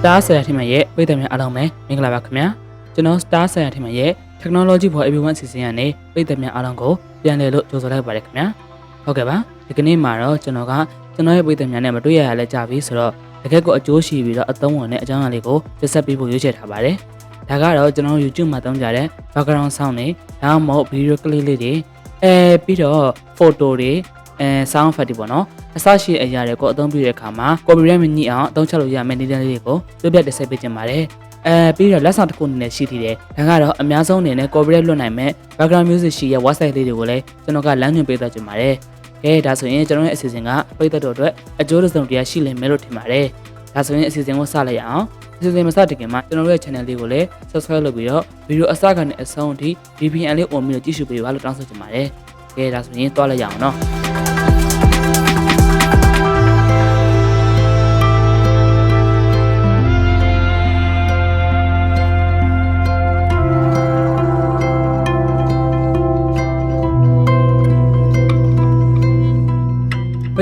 Star ဆရာထင်မှရဲ့ပြည်သူများအားလုံးပဲမင်္ဂလာပါခင်ဗျာကျွန်တော် Star ဆရာထင်မှရဲ့ Technology for Everyone အစီအစဉ်ကနေပြည်သူများအားလုံးကိုပြန်လည်လို့ကြိုဆိုလိုက်ပါတယ်ခင်ဗျာဟုတ်ကဲ့ပါဒီကနေ့မှာတော့ကျွန်တော်ရဲ့ပြည်သူများနဲ့မတွေ့ရရလဲကြပြီဆိုတော့တကယ်ကိုအကျိုးရှိပြီးတော့အသုံးဝင်တဲ့အကြောင်းအရာလေးကိုပြဆက်ပေးဖို့ရွေးချယ်ထားပါတယ်ဒါကတော့ကျွန်တော် YouTube မှာသုံးကြတဲ့ background sound တွေဒါမှမဟုတ် video clip လေးတွေပြီးတော့ photo တွေsound effect တွေပေါ့နော်အစရှိအရာတွေကိုအသုံးပြုတဲ့အခါမှာ copyright မညှိအောင်အသုံးချလို့ရမယ့်နည်းလမ်းလေးတွေကိုပြပြတက်ဆက်ပေးခြင်းပါတယ်ပြီးတော့လက်ဆောင်တစ်ခုအနေနဲ့ရှိသေးတယ်ဒါကတော့အများဆုံးအနေနဲ့ copyright လွတ်နိုင်မဲ့ background music ရှိရဲ့ website လေးတွေကိုလည်းကျွန်တော်ကလမ်းညွှန်ပေးသွားခြင်းပါတယ်ဒါဆိုရင်ကျွန်တော်ရဲ့အစီအစဉ်ကပြည်သက်တို့အတွက်အကျိုးတစ်စုံတရာရှိလိမ့်မယ်လို့ထင်ပါတယ်ဒါဆိုရင်အစီအစဉ်ကိုစလိုက်ရအောင်အစီအစဉ်မစတင်ခင်မှာကျွန်တော်ရဲ့ channel လေးကိုလည်း subscribe လုပ်ပြီးတော့ဗီဒီယိုအစကနေအဆုံးအထိ VPN လေး on ပြီးတော့ကြည့်ရှုပေးပါလို့တောင်းဆိုချင်ပါတယ်ဒါဆိုရင်တွားလိုက်ရအောင်နော်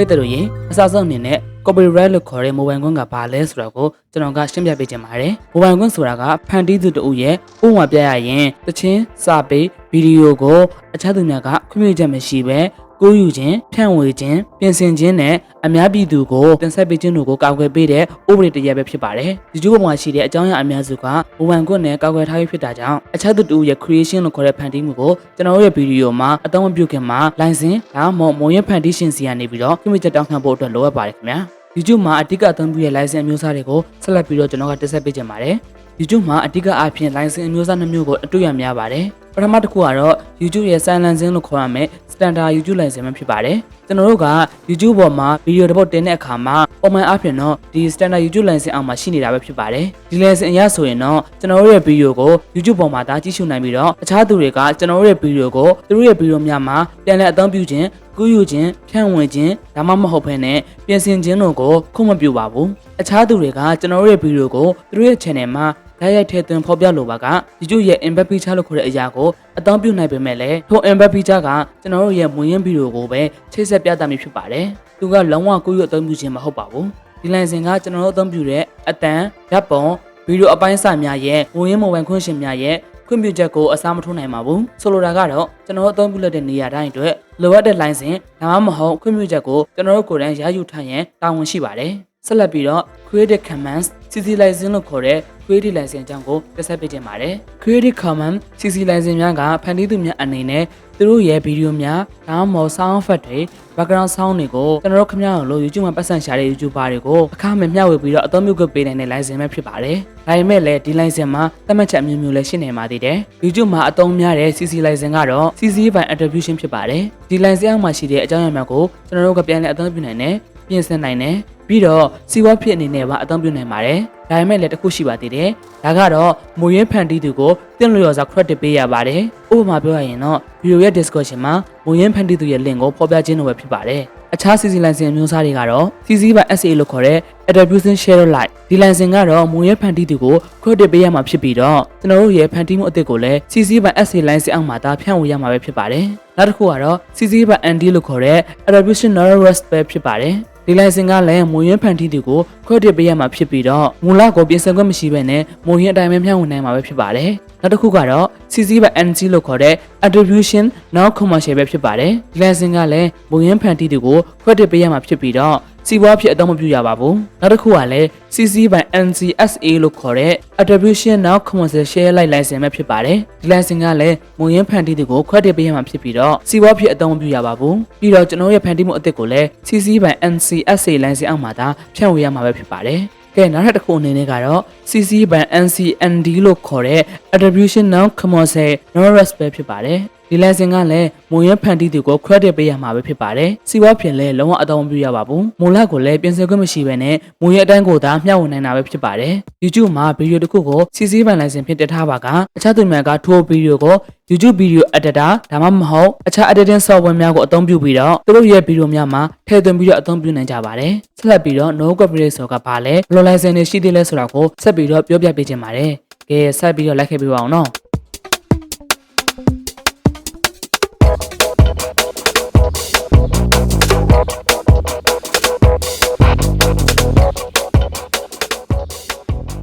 ပြည်သူတို့ရင်အစဆုံးအနေနဲ့ copyright လို့ခေါ်တဲ့ mobile ကွန်းကဘာလဲဆိုတာကိုကျွန်တော်ကရှင်းပြပေးချင်ပါတယ်။ mobile ကွန်းဆိုတာကဖန်တီးသူတို့ရဲ့ဥပမာပြရရင်တခြင်းစာပေဗီဒီယိုကိုအခြားသူများကခွင့်ပြုချက်မရှိဘဲကိုးယူခြင်းဖြန့်ဝေခြင်းပြင်ဆင်ခြင်းနဲ့အများပြည်သူကိုတင်ဆက်ပေးခြင်းတို့ကိုကာကွယ်ပေးတဲ့ဥပဒေတရားပဲဖြစ်ပါတယ်။ YouTube ပေါ်မှာရှိတဲ့အကြောင်းအရာအများစုက mobile ကွန်းနဲ့ကာကွယ်ထားပြီးဖြစ်တာကြောင့်အခြားသူတို့ရဲ့ creation လို့ခေါ်တဲ့ဖန်တီးမှုကိုကျွန်တော်ရဲ့ဗီဒီယိုမှာအသုံးမပြုခင်မှာ license ဒါမှမဟုတ်မုံရဖန်တီးရှင်စီကနေပြီးတော့ခွင့်ပြုချက်တောင်းခံဖို့အတွက်လိုအပ်ပါတယ်ခင်ဗျာ။ YouTube မှာအဓိကအသုံးပြုတဲ့ license အမျိုးအစားတွေကိုဆက်လက်ပြီးတော့ကျွန်တော်ကတက်ဆက်ပေးကြပါတယ်။ YouTube မှာအဓိကအားဖြင့် license အမျိုးအစား2မျိုးကိုအတွေ့ရများပါတယ်။ပထမတစ်ခုကတော့ YouTube ရဲ့ silencing လို့ခေါ်ရမယ့် standard YouTube license ပဲဖြစ်ပါတယ်။ကျွန်တော်တို့က YouTube ပေါ်မှာဗီဒီယိုတစ်ပုဒ်တင်တဲ့အခါမှာပုံမှန်အားဖြင့်တော့ဒီ standard YouTube license အောက်မှာရှိနေတာပဲဖြစ်ပါတယ်။ဒီ license အရဆိုရင်တော့ကျွန်တော်တို့ရဲ့ဗီဒီယိုကို YouTube ပေါ်မှာဒါကြည့်ရှုနိုင်ပြီးတော့အခြားသူတွေကကျွန်တော်တို့ရဲ့ဗီဒီယိုကိုသူတို့ရဲ့ဗီဒီယိုများမှာပြန်လည်အသုံးပြုခြင်းကူးယူခြင်းဖြန့်ဝေခြင်းဒါမှမဟုတ်ဘဲနဲ့ပြင်ဆင်ခြင်းတို့ကိုခွင့်မပြုပါဘူး။အခြားသူတွေကကျွန်တော်တို့ရဲ့ဗီဒီယိုကိုသူတို့ရဲ့ channel မှာတိုက်ရိုက်ထည့်သွင်းဖော်ပြလိုပါက YouTube ရဲ့ embed feature လို့ခေါ်တဲ့အရာကိုအသုံးပြုနိုင်ပေမဲ့လည်းထို embed feature ကကျွန်တော်တို့ရဲ့မွေးရင်းဗီဒီယိုကိုပဲချိတ်ဆက်ပြသမိဖြစ်ပါတယ်။သူကလုံးဝကိုယ့်ရဲ့အသုံးပြုခြင်းမဟုတ်ပါဘူး။ဒီ license ကကျွန်တော်တို့အသုံးပြုတဲ့အတန်ဓာတ်ပုံဗီဒီယိုအပိုင်းအစများရဲ့မွေးရင်း mobile ခွင့်ရှင်များရဲ့ခွင့်ပြုချက်ကိုအစားမထိုးနိုင်ပါဘူး။ဆိုလိုတာကတော့ကျွန်တော်တို့အသုံးပြုလက်တဲ့နေရာတိုင်းအတွက်လိုအပ်တဲ့ license ဒါမှမဟုတ်ခွင့်ပြုချက်ကိုကျွန်တော်တို့ကိုယ်တိုင်ရယူထားရင်တာဝန်ရှိပါတယ်။ဆက်လက်ပြီးတော့ Creative Commons CC license လို့ခေါ်တဲ့ Creative license အကြောင်းကိုတက်ဆက်ပေးခြင်းပါတယ်။ Creative Commons CC license များကဖန်တီးသူများအနေနဲ့သူတို့ရဲ့ဗီဒီယိုများဒါမှမဟုတ် sound effect တွေ background sound တွေကိုကျွန်တော်တို့ခင်ဗျားတို့ YouTube မှာပတ်စံရှာတဲ့ YouTuber တွေကိုအခမဲ့မျှဝေပြီးတော့အသုံးပြုခွင့်ပေးနိုင်တဲ့ license ပဲဖြစ်ပါတယ်။ဒါပေမဲ့လည်းဒီ license မှာသတ်မှတ်ချက်အမျိုးမျိုးလည်းရှိနေပါသေးတယ်။ YouTube မှာအသုံးများတဲ့ CC license ကတော့ CC by attribution ဖြစ်ပါတယ်။ဒီ license အောက်မှာရှိတဲ့အကြောင်းအရာများကိုကျွန်တော်တို့ကပြန်လည်အသုံးပြုနိုင်တယ်ပြင်ဆင်နိုင်တယ်ပြီးတော့စီးပွားဖြစ်အနေနဲ့ပါအသုံးပြုနိုင်ပါတယ်ဒါပေမဲ့လည်းတစ်ခုရှိပါသေးတယ်ဒါကတော့မူရင်းဖန်တီးသူကိုတင်လျော်စွာ credit ပေးရပါတယ်ဥပမာပြောရရင်တော့ဗီဒီယိုရဲ့ discussion မှာမူရင်းဖန်တီးသူရဲ့ link ကိုဖော်ပြခြင်းလိုပဲဖြစ်ပါတယ်အခြား CC license မျိုးစားတွေကတော့ CC by SA လို့ခေါ်တဲ့ attribution share alike ဒီ license ကတော့မူရင်းဖန်တီးသူကို credit ပေးရမှာဖြစ်ပြီးတော့ကျွန်တော်တို့ရဲ့ဖန်တီးမှုအသစ်ကိုလည်း CC by SA license အောက်မှာဒါဖြန့်ဝေရမှာပဲဖြစ်ပါတယ်နောက်တစ်ခုကတော့ CC by ND လို့ခေါ်တဲ့ attribution narrow risk ပဲဖြစ်ပါတယ်ဒီ license ကလည်းမူရင်းဖန်တီးသူကို credit ပေးရမှာဖြစ်ပြီးတော့မူလကိုပြင်ဆင်ခွင့်မရှိဘဲနဲ့မူရင်းအတိုင်းပဲဖြန့်ဝေနိုင်မှာပဲဖြစ်ပါတယ်နောက်တစ်ခုကတော့ CC by NC လို့ခေါ်တဲ့ attribution non commercial ပဲဖြစ်ပါတယ်ဒီ license ကလည်းမူရင်းဖန်တီးသူကို credit ပေးရမှာဖြစ်ပြီးတော့စီးပွားဖြစ်အသုံးမပြုရပါဘူးနောက်တစ်ခုကလည်း CC by NCSA လို့ခေါ်တဲ့ attribution non commercial share like license ပဲဖြစ်ပါတယ်ဒီ license ကလည်းမူရင်းဖန်တီးသူကို credit ပေးရမှာဖြစ်ပြီးတော့စီးပွားဖြစ်အသုံးမပြုရပါဘူးပြီးတော့ကျွန်တော်ရဲ့ဖန်တီးမှုအသစ်ကိုလည်း CC by NCSA license အောက်မှာဒါဖြန့်ဝေရမှာပဲဖြစ်ပါတယ်ကဲနောက်တစ်ခုအနေနဲ့ကတော့ CC by NCND လို့ခေါ်တဲ့ attribution non commercial non risk ပဲဖြစ်ပါတယ်ဒီ license ကလည်းမူရင်းဖန်တီးသူကို credit ပေးရမှာပဲဖြစ်ပါတယ်စီးပွားဖြစ်လဲလုံးဝအသုံးမပြုရပါဘူးမူလကိုလည်းပြင်ဆင်ခွင့်မရှိဘဲနဲ့မူရင်းအတိုင်းကိုသာမျှဝေနိုင်တာပဲဖြစ်ပါတယ် YouTube မှာဗီဒီယိုတစ်ခုကို CC by license ဖြင့်တက်ထားပါကအခြားသူများကထိုဗီဒီယိုကို YouTube video editor ဒါမှမဟုတ်အခြား editing software များကိုအသုံးပြုပြီးတော့သူတို့ရဲ့ဗီဒီယိုများမှာထည့်သွင်းပြီးတော့အသုံးပြုနိုင်ကြပါတယ်ဆက်လက်ပြီးတော့ no copyright ဆိုတာကဘာလဲဘယ်လို license တွေရှိသေးလဲဆိုတာကိုဆက်ပြီးတော့ပြောပြပေးခြင်းပါတယ်ကဲဆက်ပြီးတော့လိုက်ခဲ့ပြပါအောင်နော်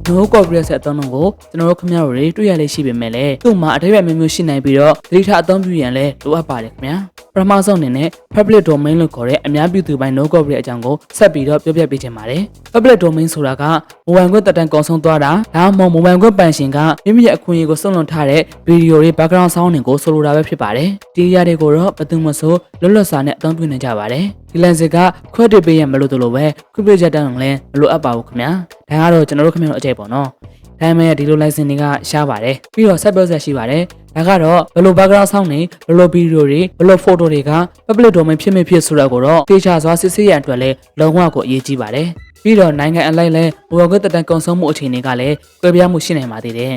no copyright ဆက်အသုံးလုံးကိုကျွန်တော်တို့ခင်ဗျားတို့တွေတွေ့ရလေရှိပေမဲ့လည်းသူ့မှာအထိပ္ပယ်မျိုးမျိုးရှိနိုင်ပြီးတော့သတိထားအသုံးပြုရန်လည်းလိုအပ်ပါတယ်ခင်ဗျာပထမဆုံးအနေနဲ့ public domain လို့ခေါ်တဲ့အများပြည်သူပိုင်း no copyright အကြောင်းကိုဆက်ပြီးတော့ပြောပြပေးချင်ပါတယ် public domain ဆိုတာကမိုဘိုင်ခွင့်တက်တန်းကုန်ဆုံးသွားတာဒါမှမဟုတ်မိုဘိုင်ခွင့်ပိုင်ရှင်ကမိမိရဲ့အခွင့်အရေးကိုစွန့်လွတ်ထားတဲ့ဗီဒီယိုတွေ background sound တွေကိုဆိုလိုတာပဲဖြစ်ပါတယ်ဒီအရာတွေကိုတော့ဘယ်သူမှဆိုလွတ်လပ်စွာနဲ့အသုံးပြုနိုင်ကြပါတယ်ဒီ license က credit ပေးရမလို့တို့လိုပဲ copyright တက်တန်းလည်းမလိုအပ်ပါဘူးခင်ဗျာဒါကတော့ကျွန်တော်တို့ခင်ဗျားတို့အကြိုက်ပေါ့နော်ဒါပေမဲ့ဒီလို license တွေကရှားပါတယ်ပြီးတော့ဆက်ပြောဆက်ရှိပါတယ်ဒါကတော့ဘယ်လို background sound တွေဘယ်လို video တွေဘယ်လို photo တွေက public domain ဖြစ်မဖြစ်ဆိုတော့ကိုတော့တေချာစွာစစ်ဆေးရန်အတွက်လည်းလုံးဝကိုအရေးကြီးပါတယ်ပြီးတော့နိုင်ငံအလိုက်လဲမိုဘိုင်ခွင့်တက်တန်းကုန်ဆုံးမှုအခြေအနေကလည်းကွဲပြားမှုရှိနိုင်ပါသေးတယ်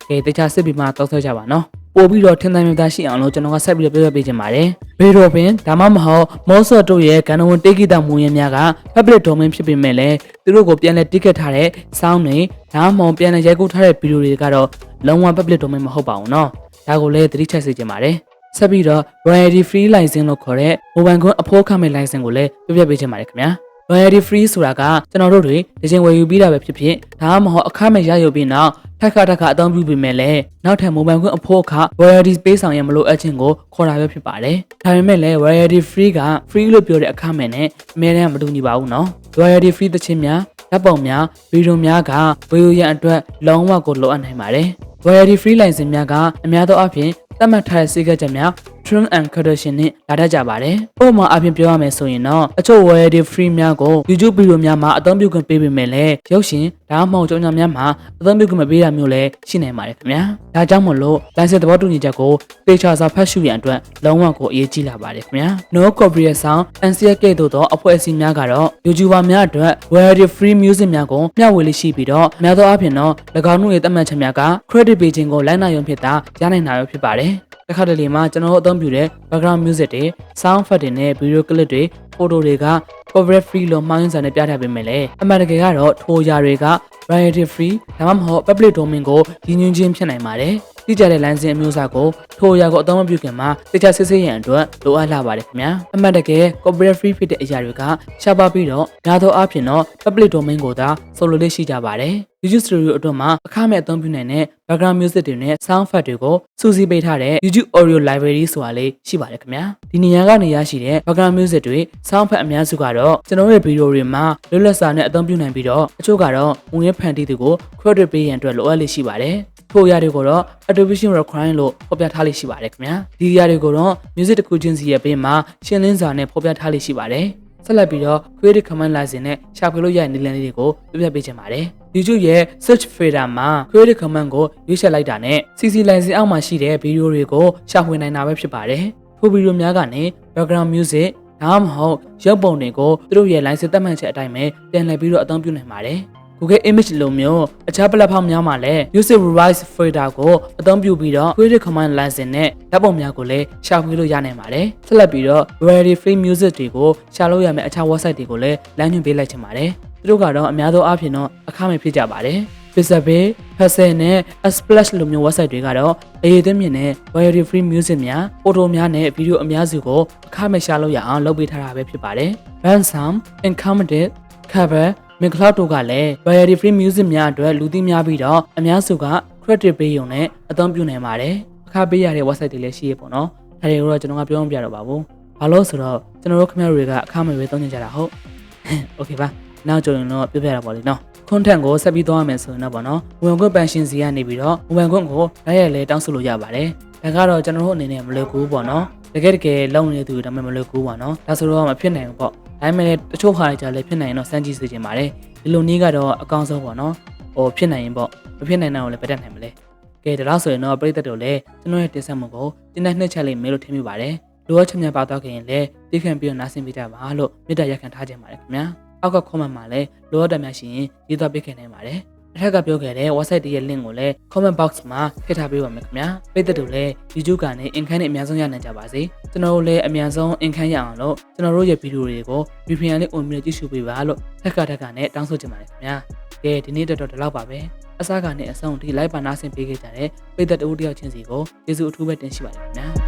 ကဲတေချာစစ်ပြီးမှတောက်ဆွဲကြပါနော်ပို့ပြီးတော့ထင်သာမြင်သာရှိအောင်လို့ကျွန်တော်ကဆက်ပြီးတော့ပြောပြပေးချင်ပါတယ်ဗီဒီယိုပင်ဒါမှမဟုတ်မော့ဆော့တို့ရဲ့ကဏ္ဍဝန်တေဂိတမူရင်းများက public domain ဖြစ်ပေမဲ့လည်းသူတို့ကိုပြန်လည်တိကျထားတဲ့ sound တွေဒါမှမဟုတ်ပြန်လည်ရိုက်ကူးထားတဲ့ဗီဒီယိုတွေကတော့လုံးဝ public domain မဟုတ်ပါဘူးเนาะဒါကိုလည်းသတိချက်စေချင်ပါတယ်ဆက်ပြီးတော့ royalty free license လို့ခေါ်တဲ့မိုဘိုင်ခွင့်အဖိုးခံမဲ့ license ကိုလည်းပြောပြပေးချင်ပါတယ်ခင်ဗျာroyalty free ဆိုတာကကျွန်တော်တို့တွေဒီချိန်ဝယ်ယူပြီးတာပဲဖြစ်ဖြစ်ဒါမှမဟုတ်အခမဲ့ရယူပြီးနောက်ထက်ခါအသုံးပြုပြီးမဲ့လည်းနောက်ထပ်မိုဘိုင်ခွင့်အဖို့အခ royalty ပေးဆောင်ရမလို့အချင်းကိုခေါ်တာပဲဖြစ်ပါတယ်ဒါပေမဲ့လည်း royalty free က free လို့ပြောတဲ့အခမဲ့နဲ့အများနဲ့မတူညီပါဘူးเนาะ royalty free သချင်းများဓာတ်ပုံများဗီဒီယိုများကဝယ်ယူရန်အတွက်လုံးဝကိုလိုအပ်နိုင်ပါတယ် royalty free license များကအများသောအားဖြင့်သတ်မှတ်ထားတဲ့စည်းကမ်းချက်များterm and condition နဲ့လာတတ်ကြပါတယ်။ဥပမာအပြင်ပြောရမယ်ဆိုရင်တော့အချို့ royalty free များကို YouTube ဗီဒီယိုများမှာအသုံးပြုခွင့်ပေးပေမဲ့လည်းရုပ်ရှင်ဒါမှမဟုတ်ကြောင်ညာများမှာအသုံးပြုခွင့်မပေးတာမျိုးလည်းရှိနိုင်ပါတယ်ခင်ဗျာ။ဒါကြောင့်မလို့ license သဘောတူညီချက်ကိုသေချာစွာဖတ်ရှုရန်အတွက်လုံးဝကိုအရေးကြီးလာပါတယ်ခင်ဗျာ။ No copyright sound NCK တို့သောအဖွဲ့အစည်းများကတော့ YouTuber များအတွက် royalty free music များကိုမျှဝေလေးရှိပြီးတော့အများသောအားဖြင့်တော့၎င်းတို့ရဲ့သတ်မှတ်ချက်များက credit ပေးခြင်းကိုလိုက်နာရုံဖြစ်တာရနိုင်တာပဲဖြစ်ပါတယ်။တစ်ခါတလေမှာကျွန်တော်တို့အသုံးပြုတဲ့ background music တွေ sound effect တွေနဲ့ video clip တွေ photo တွေက copyright free လို့မှားယွင်းစွာနဲ့ပြထားပေးမယ်လေအမှန်တကယ်ကတော့ထိုအရာတွေက royalty free ဒါမှမဟုတ် public domain ကိုရည်ညွှန်းခြင်းဖြစ်နိုင်ပါတယ်တိကျတဲ့ license အမျိုးအစားကိုထိုအရာကိုအသုံးမပြုခင်မှာတိကျစစ်ဆေးရန်အတွက်လိုအပ်လာပါတယ်ခင်ဗျာအမှန်တကယ် copyright free ဖြစ်တဲ့အရာတွေကရှားပါပြီးတော့များသောအားဖြင့်တော့ public domain ကိုသာဆိုလိုလေးရှိကြပါတယ် YouTube Studio အတွက်မှာအခမဲ့အသုံးပြုနိုင်တဲ့ background music တွေနဲ့ sound effect တွေကိုစုစည်းပေးထားတဲ့ YouTube Audio Library ဆိုတာလေးရှိပါတယ်ခင်ဗျာဒီနေရာကနေရရှိတဲ့ background music တွေ sound effect အများစုကတော့ကျွန်တော်ရဲ့ဗီဒီယိုတွေမှာလွတ်လပ်စွာနဲ့အသုံးပြုနိုင်ပြီးတော့အချို့ကတော့ဝင်ရဖန်တီးသူကို credit ပေးရန်အတွက်လိုအပ်လေးရှိပါတယ်ထိုအရာတွေကိုတော့ attribution requirement လို့ဖော်ပြထားလေးရှိပါတယ်ခင်ဗျာဒီအရာတွေကိုတော့ music တစ်ခုချင်းစီရဲ့ဘေးမှာရှင်းလင်းစွာနဲ့ဖော်ပြထားလေးရှိပါတယ်ဆက်လက်ပြီးတော့ creative command license နဲ့ရှာဖွေလို့ရတဲ့နည်းလမ်းလေးတွေကိုပြပြပေးချင်ပါတယ် YouTube ရဲ့ search filter မှာ creative command ကိုရွေးချယ်လိုက်တာနဲ့ CC license အောက်မှာရှိတဲ့ဗီဒီယိုတွေကိုရှာဖွေနိုင်တာပဲဖြစ်ပါတယ်ထိုဗီဒီယိုများကနေ background music ဒါမှမဟုတ်ရုပ်ပုံတွေကိုသူတို့ရဲ့ license သတ်မှတ်ချက်အတိုင်းပဲပြန်လည်ပြီးတော့အသုံးပြုနိုင်ပါတယ်Google Image လိုမျိုးအခြား platform များမှာလည်း Music Revise Filter ကိုအသုံးပြုပြီးတော့ Creative Commons License နဲ့ဓာတ်ပုံများကိုလည်းရှာဖွေလို့ရနိုင်ပါတယ်။ဆက်လက်ပြီးတော့ Royalty Free Music တွေကိုရှာလို့ရမယ့်အခြား website တွေကိုလည်းလမ်းညွှန်ပေးလိုက်ချင်ပါတယ်။သူတို့ကတော့အများသောအားဖြင့်တော့အခမဲ့ဖြစ်ကြပါတယ်။ Pixabay, Hassel နဲ့ Splash လိုမျိုး website တွေကတော့အရေးသွင်းမြင့်တဲ့ Royalty Free Music များ photo များနဲ့ video အများစုကိုအခမဲ့ရှာလို့ရအောင်လုပ်ပေးထားတာပဲဖြစ်ပါတယ်။ Ransom, Encoded, Coverမင်္ဂလာတို့ကလည်း royalty free music များအတွက်လူသိများပြီးတော့အများစုက credit ပေးရုံနဲ့အသုံးပြုနိုင်ပါတယ်အခပေးရတဲ့ website တွေလည်းရှိရပေါ့နော်ဒါတွေကိုတော့ကျွန်တော်ကပြောမပြတော့ပါဘူးဘာလို့ဆိုတော့ကျွန်တော်တို့ခင်ဗျားတွေကအခမဲ့ပဲသုံးနေကြတာဟုတ် okay ပါနောက်ကြုံရင်တော့ပြပြတာပေါ့လေနော် content ကိုဆက်ပြီးသွားရမယ်ဆိုရင်တော့ပေါ့နော်ဝင်ခွင့်ပန်ရှင်စီကနေပြီးတော့ဝင်ခွင့်ကိုလိုက်ရလဲတောင်းဆိုလို့ရပါတယ်ဒါကတော့ကျွန်တော်တို့အနေနဲ့မလွယ်ကူပေါ့နော်တကယ်လုံနေသူဒါမှမလွယ်ကူပါနော်ဒါဆိုတော့မဖြစ်နိုင်ဘူးပေါ့ဒါပေမဲ့တချို့ခါတွေကြာလည်းဖြစ်နိုင်ရင်တော့စမ်းကြည့်စေချင်ပါတယ်ဒီလိုနည်းကတော့အကောင်းဆုံးပေါ့နော်ဟိုဖြစ်နိုင်ရင်ပေါ့မဖြစ်နိုင်တော့လည်းပြတ်တတ်နိုင်မလဲကဲဒါလို့ဆိုရင်တော့ပရိသတ်တို့လည်းကျွန်တော်ရဲ့တင်ဆက်မှုကိုတင်တဲ့နှစ်ချက်လေးမေးလို့ထင်မိပါတယ်လိုအပ်ချက်များပါတော့ခင်ရင်လည်းသိခံပြီးတော့နားဆင်ပေးကြပါလို့မေတ္တာရက်ခံထားခြင်းပါတယ်ခင်ဗျာအောက်က comment မှာလည်းလိုအပ်တယ်များရှိရင်ရေးသားပေးခင်နိုင်ပါတယ်အထက်ကပြောခဲ့တဲ့ website ရဲ့ link ကိုလည်း comment box မှာထည့်ထားပေးပါမယ်ခင်ဗျာပရိသတ်တို့လည်း YouTube ကနေ income နဲ့အများဆုံးရနိုင်ကြပါစေကျွန်တော်တို့လည်းအများဆုံး income ရအောင်လို့ကျွန်တော်တို့ရဲ့ဗီဒီယိုတွေကို VPN နဲ့ on ပြီးကြည့်ရှုပေးပါလို့ထက်ကနဲ့တောင်းဆိုချင်ပါတယ်ခင်ဗျာကဲဒီနေ့တော့ဒီလောက်ပါပဲအစားကနေအဆုံးထိ live ပါနာဆင်ပေးခဲ့ကြတဲ့ပရိသတ်တို့တယောက်ချင်းစီကိုကျေးဇူးအထူးပဲတင်ရှိပါတယ်ခင်ဗျာ